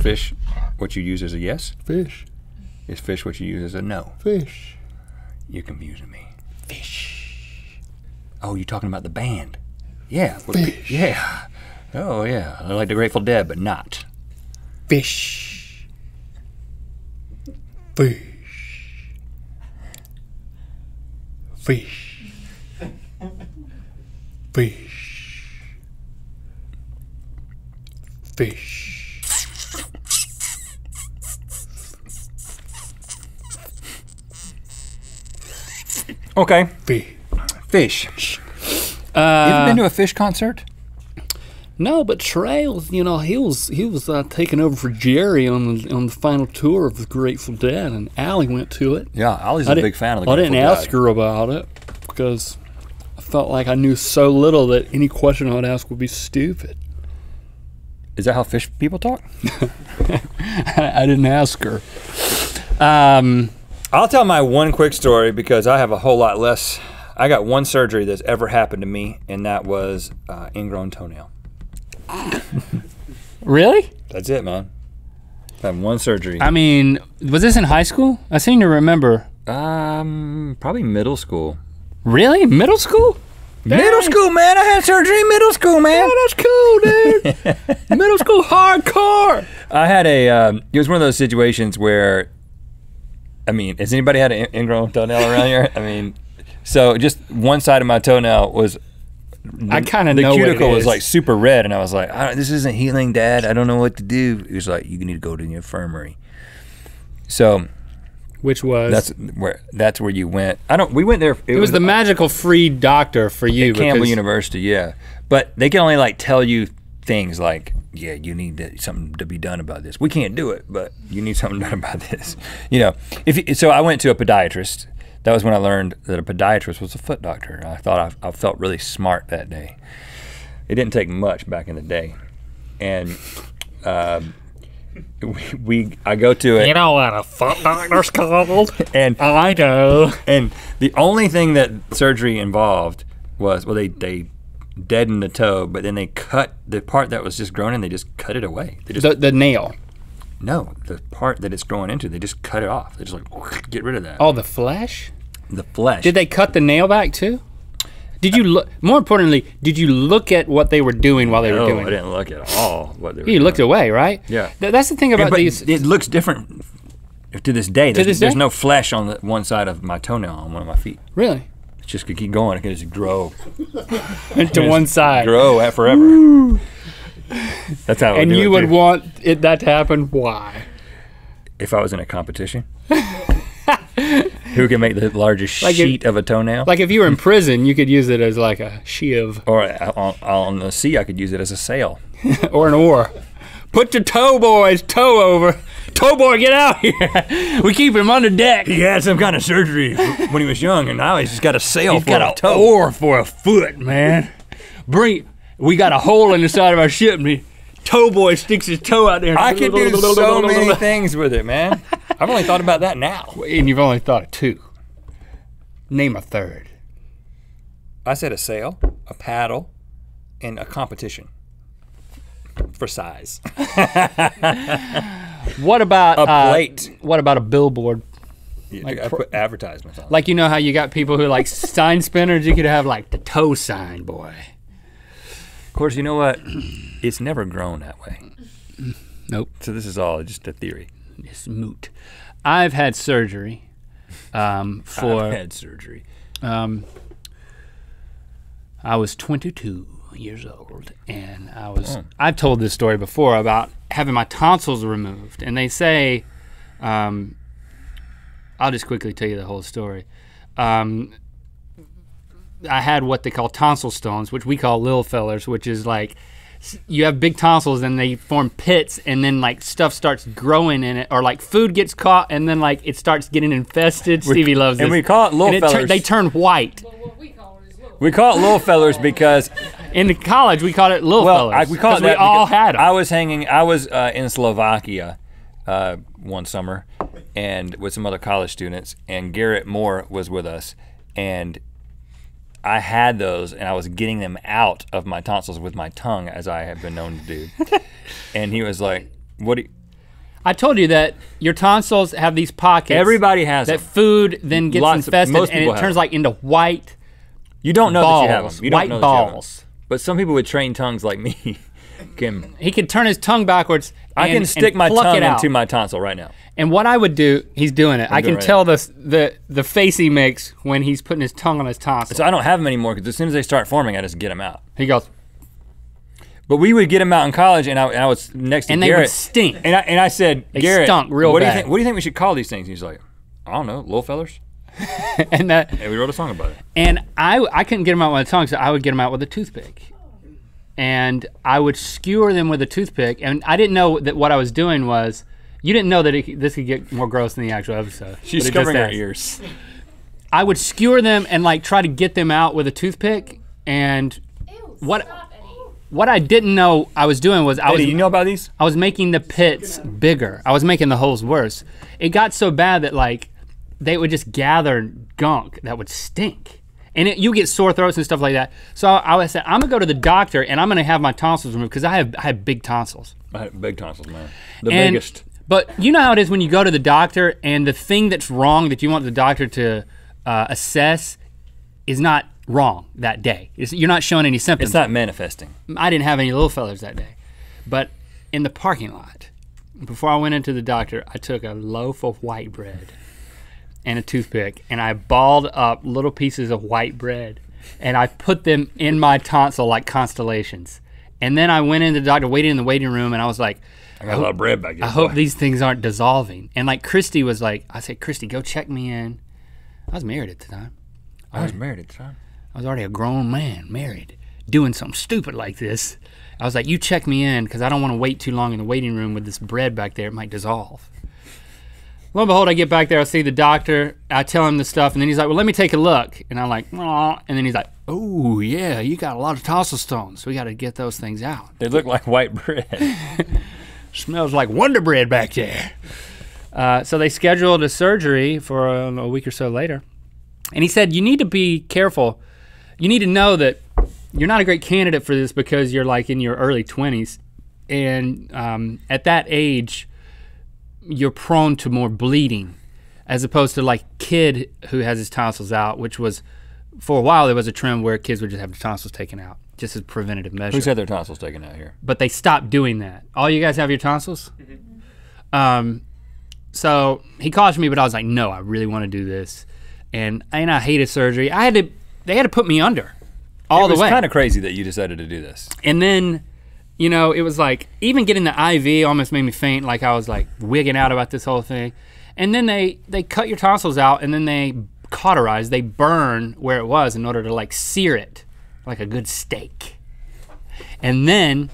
fish what you use as a yes? Fish. Is fish what you use as a no? Fish. You're confusing me. Fish. Oh, you're talking about the band. Yeah. Fish. Yeah. Oh, yeah. I like the Grateful Dead, but not. Fish. Fish. Fish. Fish. Fish. Okay. Fish. Fish. You ever been to a Fish concert? No, but Trey was, he was taking over for Jerry on the final tour of the Grateful Dead, and Allie went to it. Yeah, Allie's a big fan of the Grateful I didn't Dead. ask her about it because I felt like I knew so little that any question I would ask would be stupid. Is that how Fish people talk? I didn't ask her. I'll tell my one quick story because I have a whole lot less. I got one surgery that's ever happened to me, and that was ingrown toenail. Really? That's it, man. I had one surgery. I mean, was this in high school? I seem to remember. Probably middle school. Really? Middle school? Middle school, man. I had surgery in middle school, man. Oh, that's cool, dude. Middle school hardcore. I had it was one of those situations where, I mean, has anybody had an ingrown toenail around here? I mean, so just one side of my toenail was, I kind of know what it is. The cuticle was like super red, and I was like, this isn't healing, Dad. I don't know what to do. He was like, you need to go to the infirmary. So, which was that's where you went. We went there. It was the magical free doctor for you. At Campbell University, yeah. But they can only like tell you things like, yeah, you need something to be done about this. We can't do it, but you need something done about this. So I went to a podiatrist. That was when I learned that a podiatrist was a foot doctor. I thought I felt really smart that day. It didn't take much back in the day. And I go to it. You know what a foot doctor's called? And I know. And the only thing that surgery involved was, well, they deadened the toe, but then they cut the part that was just grown in, they just cut it away. They just, the nail. No, the part that it's growing into, they just cut it off. They just like, get rid of that. Oh, the flesh? The flesh. Did they cut the nail back too? Did you look, more importantly, did you look at what they were doing while they were doing it? No, I didn't look at all what they were doing. You looked away, right? Yeah. That's the thing about these. It looks different to this day. There's no flesh on the one side of my toenail on one of my feet. Really? It just could keep going. It could just grow. To one side. Grow forever. That's how it would And do you it would too. want that to happen, why? If I was in a competition. Who can make the largest sheet of a toenail? Like if you were in prison, you could use it as like a shiv. Or on the sea, I could use it as a sail. Or an oar. Put your toe boy's toe over. Toe boy, get out here. We keep him under deck. He had some kind of surgery when he was young, and now he's just got a sail He's for got a an toe. oar for a foot, man. We got a hole in the side of our ship, and toe boy sticks his toe out there. I could do so many things with it, man. I've only thought about that now. And you've only thought of two. Name a third. I said a sail, a paddle, and a competition for size. What about a plate? What about a billboard? Like, I put advertisements on it. Like, you know how you got people who like sign spinners? You could have like the toe sign boy. Of course, you know what? It's never grown that way. Nope. So this is all just a theory. It's moot. I've had surgery. I've had surgery. I was 22 years old, and I've told this story before about having my tonsils removed, and they say, I'll just quickly tell you the whole story. I had what they call tonsil stones, which we call little fellers, which is like, you have big tonsils and they form pits, and then like stuff starts growing in it, or like food gets caught and then like it starts getting infested. Stevie loves this. And we call it little fellers. They turn white. Well, what we call it is little. We call it little fellers because in college we called it little fellers. We call it that. We all had them. I was in Slovakia one summer, and with some other college students, and Garrett Moore was with us, and I had those, and I was getting them out of my tonsils with my tongue, as I have been known to do. And he was like, I told you that your tonsils have these pockets. Everybody has that them. Food then gets infested and it turns like into white You don't know balls, that you have them. You white don't know balls. That you have them. But some people with trained tongues like me can. He can turn his tongue backwards. I can stick my tongue into my tonsil right now. And what I would do, he's doing it. I can tell the face he makes when he's putting his tongue on his tonsil. So I don't have them anymore because as soon as they start forming, I just get them out. He goes. But we would get them out in college, and I was next to Garrett. And they would stink. And I said, they Garrett, stunk real what bad. do you think we should call these things? And he's like, I don't know, little fellers. And we wrote a song about it. And I couldn't get them out with a tongue, so I would get them out with a toothpick. And I would skewer them with a toothpick, and I didn't know that what I was doing was, you didn't know that this could get more gross than the actual episode. She's covering her ears. I would skewer them and like try to get them out with a toothpick, and what I didn't know I was doing was you know about these? I was making the pits bigger. I was making the holes worse. It got so bad that like they would just gather gunk that would stink. And you get sore throats and stuff like that. So I said, I'm gonna go to the doctor and I'm gonna have my tonsils removed because I have big tonsils. I have big tonsils, man. The biggest. But you know how it is when you go to the doctor and the thing that's wrong that you want the doctor to assess is not wrong that day. You're not showing any symptoms. It's not manifesting. I didn't have any little fellers that day. But in the parking lot, before I went into the doctor, I took a loaf of white bread and a toothpick, and I balled up little pieces of white bread, and I put them in my tonsil like constellations. And then I went into the doctor, waited in the waiting room, and I was like, I got a lot of bread back here. I hope these things aren't dissolving. And like Christy was like, I said, Christy, go check me in. I was married at the time. I was married at the time. I was already a grown man, married, doing something stupid like this. I was like, you check me in because I don't want to wait too long in the waiting room with this bread back there. It might dissolve. Lo and behold, I get back there, I see the doctor, I tell him the stuff, and then he's like, well, let me take a look. And I'm like, aw. And then he's like, oh, yeah, you got a lot of tonsil stones. We got to get those things out. They look like white bread. Smells like Wonder Bread back there. So they scheduled a surgery for a week or so later. And he said, you need to be careful. You need to know that you're not a great candidate for this because you're like in your early 20s. And at that age, you're prone to more bleeding as opposed to like kid who has his tonsils out, which was, for a while, there was a trend where kids would just have the tonsils taken out, just as a preventative measure. Who's had their tonsils taken out here? But they stopped doing that. All you guys have your tonsils? Mm-hmm. So he cautioned me, but I was like, no, I really want to do this. And I hated surgery. They had to put me under all the way. It was kind of crazy that you decided to do this. And then, you know, it was like, even getting the IV almost made me faint, like I was like wigging out about this whole thing. And then they cut your tonsils out and then they cauterize, they burn where it was in order to like sear it like a good steak. And then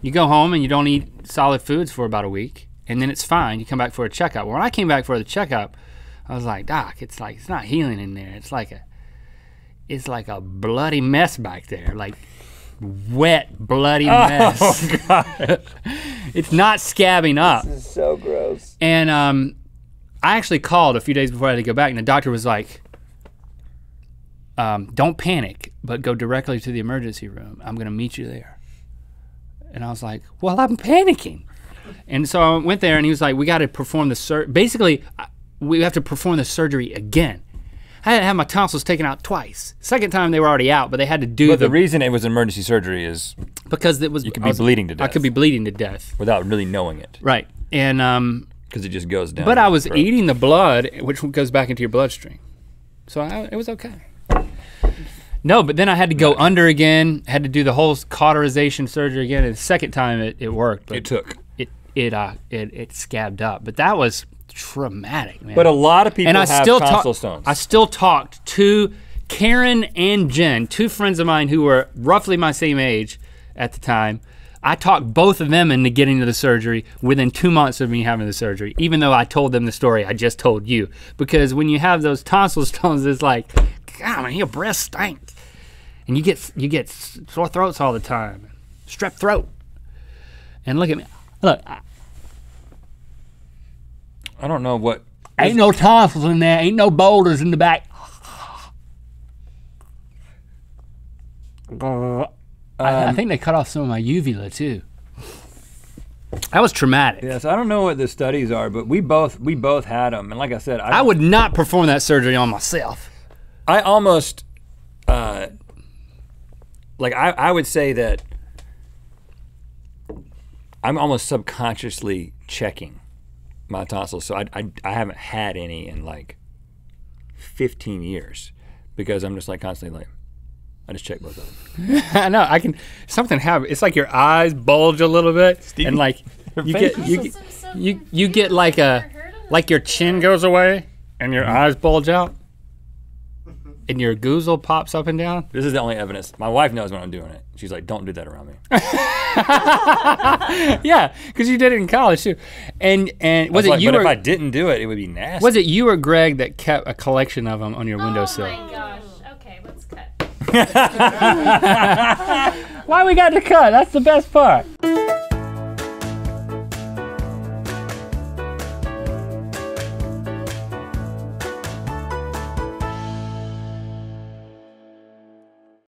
you go home and you don't eat solid foods for about a week and then it's fine, you come back for a checkup. When I came back for the checkup, I was like, Doc, it's not healing in there. It's like a bloody mess back there, like wet, bloody mess. Oh God. It's not scabbing up. This is so gross. And I actually called a few days before I had to go back, and the doctor was like, don't panic, but go directly to the emergency room. I'm gonna meet you there. And I was like, well, I'm panicking. And so I went there and he was like, we gotta perform the surgery. Basically, we have to perform the surgery again. I had to have my tonsils taken out twice. Second time they were already out, but they had to do the reason it was emergency surgery is because it was you could be bleeding to death. I could be bleeding to death. Without really knowing it. Right, and because it just goes down. But I was eating the blood, which goes back into your bloodstream. So it was okay. No, but then I had to go under again, had to do the whole cauterization surgery again, and the second time it worked. But it took. It scabbed up, but that was traumatic, man. But a lot of people have tonsil stones. I still talked to Karen and Jen, two friends of mine who were roughly my same age at the time. I talked both of them into getting to the surgery within 2 months of me having the surgery, even though I told them the story I just told you. Because when you have those tonsil stones, it's like, God, man, your breath stinks. And you get sore throats all the time, strep throat. And look at me, look. I don't know what. Ain't no tonsils in there, ain't no boulders in the back. I think they cut off some of my uvula too. That was traumatic. Yes, I don't know what the studies are, but we both had them, and like I said, I would not perform that surgery on myself. I almost, like I would say that I'm almost subconsciously checking my tonsils, so I haven't had any in like 15 years because I'm just like constantly like, I just check both of them. I know, something happens. It's like your eyes bulge a little bit, Stevie, and like you get like your chin goes away and your eyes bulge out. And your goozle pops up and down? This is the only evidence. My wife knows when I'm doing it. She's like, don't do that around me. Yeah, because you did it in college too. And was it like, you but or... if I didn't do it, it would be nasty. Was it you or Greg that kept a collection of them on your windowsill? Oh my gosh. Okay, let's cut. Why we got to cut? That's the best part.